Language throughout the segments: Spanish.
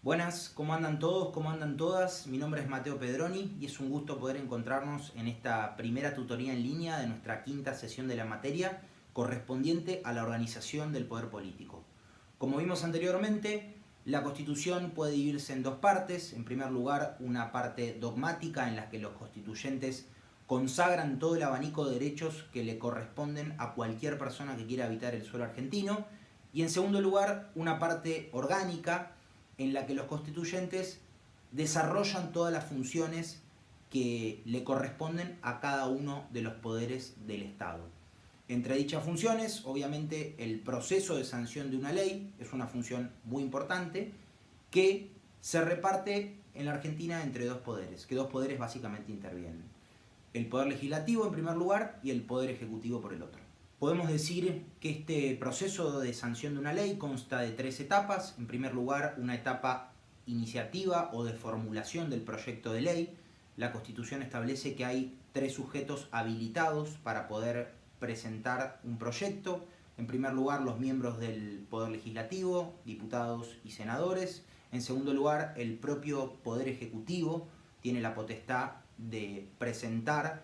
Buenas, ¿cómo andan todos? ¿Cómo andan todas? Mi nombre es Mateo Pedroni y es un gusto poder encontrarnos en esta primera tutoría en línea de nuestra quinta sesión de la materia correspondiente a la organización del poder político. Como vimos anteriormente, la Constitución puede dividirse en dos partes. En primer lugar, una parte dogmática en la que los constituyentes consagran todo el abanico de derechos que le corresponden a cualquier persona que quiera habitar el suelo argentino. Y en segundo lugar, una parte orgánica en la que los constituyentes desarrollan todas las funciones que le corresponden a cada uno de los poderes del Estado. Entre dichas funciones, obviamente, el proceso de sanción de una ley es una función muy importante que se reparte en la Argentina entre dos poderes, que dos poderes básicamente intervienen. El poder legislativo en primer lugar y el poder ejecutivo por el otro. Podemos decir que este proceso de sanción de una ley consta de tres etapas. En primer lugar, una etapa iniciativa o de formulación del proyecto de ley. La Constitución establece que hay tres sujetos habilitados para poder presentar un proyecto. En primer lugar, los miembros del Poder Legislativo, diputados y senadores. En segundo lugar, el propio Poder Ejecutivo tiene la potestad de presentar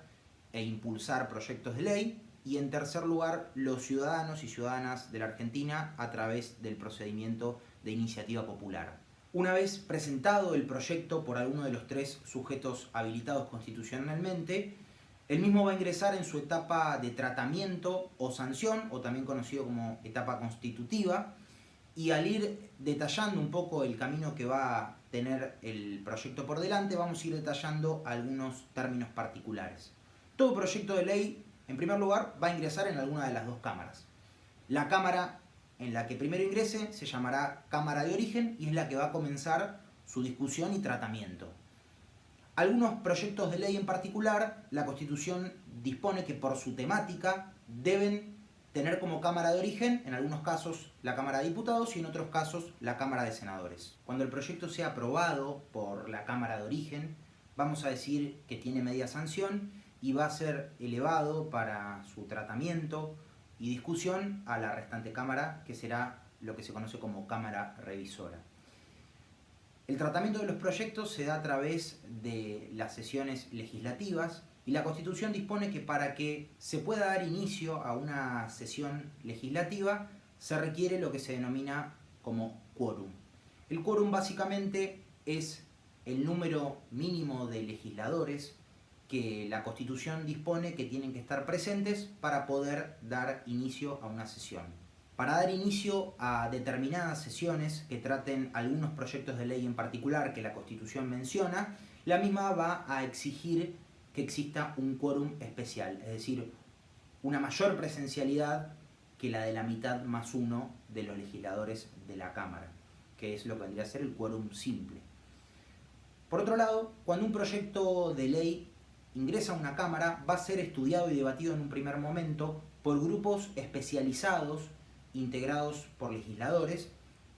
e impulsar proyectos de ley. Y en tercer lugar, los ciudadanos y ciudadanas de la Argentina a través del procedimiento de iniciativa popular. Una vez presentado el proyecto por alguno de los tres sujetos habilitados constitucionalmente, el mismo va a ingresar en su etapa de tratamiento o sanción, o también conocido como etapa constitutiva, y al ir detallando un poco el camino que va a tener el proyecto por delante, vamos a ir detallando algunos términos particulares. Todo proyecto de ley, en primer lugar, va a ingresar en alguna de las dos cámaras. La cámara en la que primero ingrese se llamará Cámara de Origen y es la que va a comenzar su discusión y tratamiento. Algunos proyectos de ley en particular, la Constitución dispone que por su temática deben tener como Cámara de Origen, en algunos casos, la Cámara de Diputados y en otros casos, la Cámara de Senadores. Cuando el proyecto sea aprobado por la Cámara de Origen, vamos a decir que tiene media sanción y va a ser elevado para su tratamiento y discusión a la restante Cámara, que será lo que se conoce como Cámara Revisora. El tratamiento de los proyectos se da a través de las sesiones legislativas y la Constitución dispone que para que se pueda dar inicio a una sesión legislativa se requiere lo que se denomina como quórum. El quórum básicamente es el número mínimo de legisladores que la Constitución dispone que tienen que estar presentes para poder dar inicio a una sesión. Para dar inicio a determinadas sesiones que traten algunos proyectos de ley en particular que la Constitución menciona, la misma va a exigir que exista un quórum especial, es decir, una mayor presencialidad que la de la mitad más uno de los legisladores de la Cámara, que es lo que vendría a ser el quórum simple. Por otro lado, cuando un proyecto de ley ingresa a una Cámara, va a ser estudiado y debatido en un primer momento por grupos especializados integrados por legisladores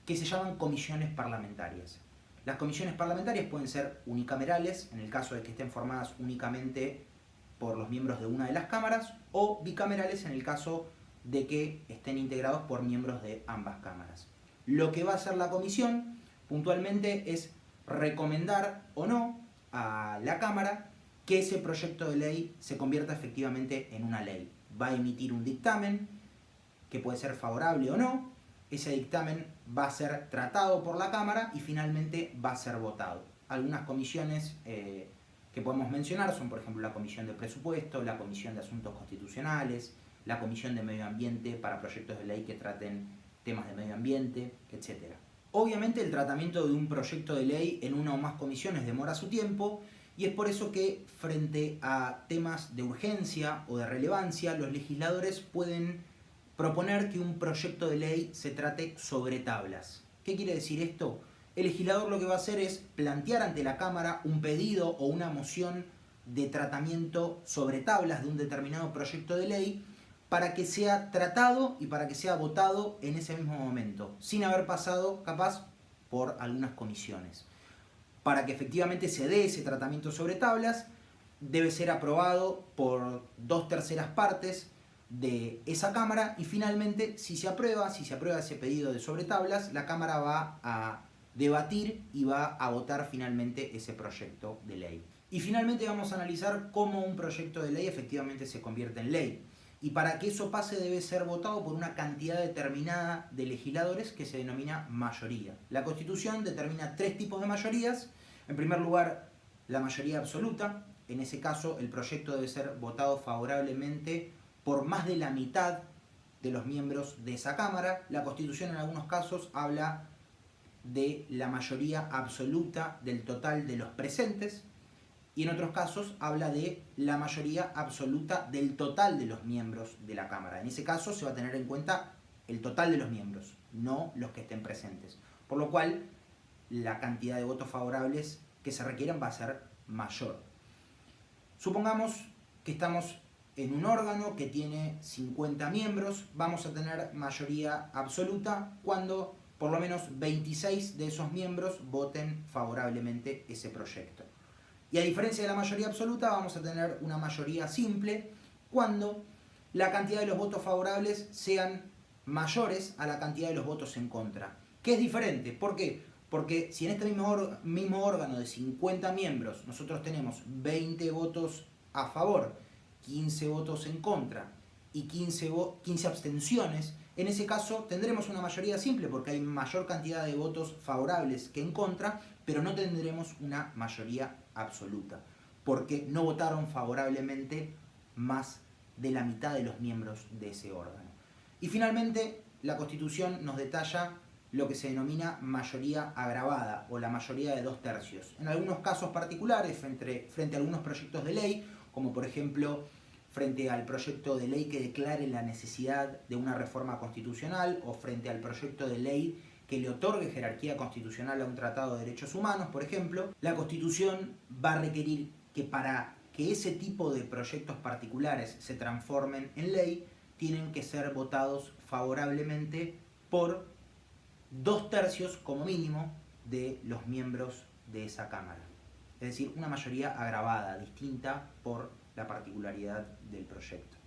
que se llaman comisiones parlamentarias. Las comisiones parlamentarias pueden ser unicamerales, en el caso de que estén formadas únicamente por los miembros de una de las cámaras, o bicamerales en el caso de que estén integrados por miembros de ambas cámaras. Lo que va a hacer la comisión puntualmente es recomendar o no a la Cámara que ese proyecto de ley se convierta efectivamente en una ley. Va a emitir un dictamen que puede ser favorable o no. Ese dictamen va a ser tratado por la Cámara y finalmente va a ser votado. Algunas comisiones que podemos mencionar son, por ejemplo, la Comisión de Presupuesto, la Comisión de Asuntos Constitucionales, la Comisión de Medio Ambiente para proyectos de ley que traten temas de medio ambiente, etc. Obviamente el tratamiento de un proyecto de ley en una o más comisiones demora su tiempo y es por eso que frente a temas de urgencia o de relevancia, los legisladores pueden proponer que un proyecto de ley se trate sobre tablas. ¿Qué quiere decir esto? El legislador lo que va a hacer es plantear ante la Cámara un pedido o una moción de tratamiento sobre tablas de un determinado proyecto de ley para que sea tratado y para que sea votado en ese mismo momento, sin haber pasado, capaz, por algunas comisiones. Para que efectivamente se dé ese tratamiento sobre tablas, debe ser aprobado por 2/3 partes de esa Cámara y finalmente, si se aprueba ese pedido de sobre tablas, la Cámara va a debatir y va a votar finalmente ese proyecto de ley. Y finalmente vamos a analizar cómo un proyecto de ley efectivamente se convierte en ley. Y para que eso pase debe ser votado por una cantidad determinada de legisladores que se denomina mayoría. La Constitución determina 3 tipos de mayorías. En primer lugar, la mayoría absoluta. En ese caso, el proyecto debe ser votado favorablemente por más de la mitad de los miembros de esa Cámara. La Constitución en algunos casos habla de la mayoría absoluta del total de los presentes, y en otros casos habla de la mayoría absoluta del total de los miembros de la Cámara. En ese caso se va a tener en cuenta el total de los miembros, no los que estén presentes. Por lo cual, la cantidad de votos favorables que se requieran va a ser mayor. Supongamos que estamos en un órgano que tiene 50 miembros, vamos a tener mayoría absoluta cuando por lo menos 26 de esos miembros voten favorablemente ese proyecto. Y a diferencia de la mayoría absoluta, vamos a tener una mayoría simple cuando la cantidad de los votos favorables sean mayores a la cantidad de los votos en contra. ¿Qué es diferente? ¿Por qué? Porque si en este mismo órgano de 50 miembros nosotros tenemos 20 votos a favor, 15 votos en contra y 15 abstenciones, en ese caso tendremos una mayoría simple porque hay mayor cantidad de votos favorables que en contra, pero no tendremos una mayoría absoluta, porque no votaron favorablemente más de la mitad de los miembros de ese órgano. Y finalmente, la Constitución nos detalla lo que se denomina mayoría agravada o la mayoría de 2/3. En algunos casos particulares, frente a algunos proyectos de ley, como por ejemplo frente al proyecto de ley que declare la necesidad de una reforma constitucional o frente al proyecto de ley que le otorgue jerarquía constitucional a un tratado de derechos humanos, por ejemplo, la Constitución va a requerir que para que ese tipo de proyectos particulares se transformen en ley, tienen que ser votados favorablemente por 2/3 como mínimo de los miembros de esa Cámara. Es decir, una mayoría agravada, distinta por la particularidad del proyecto.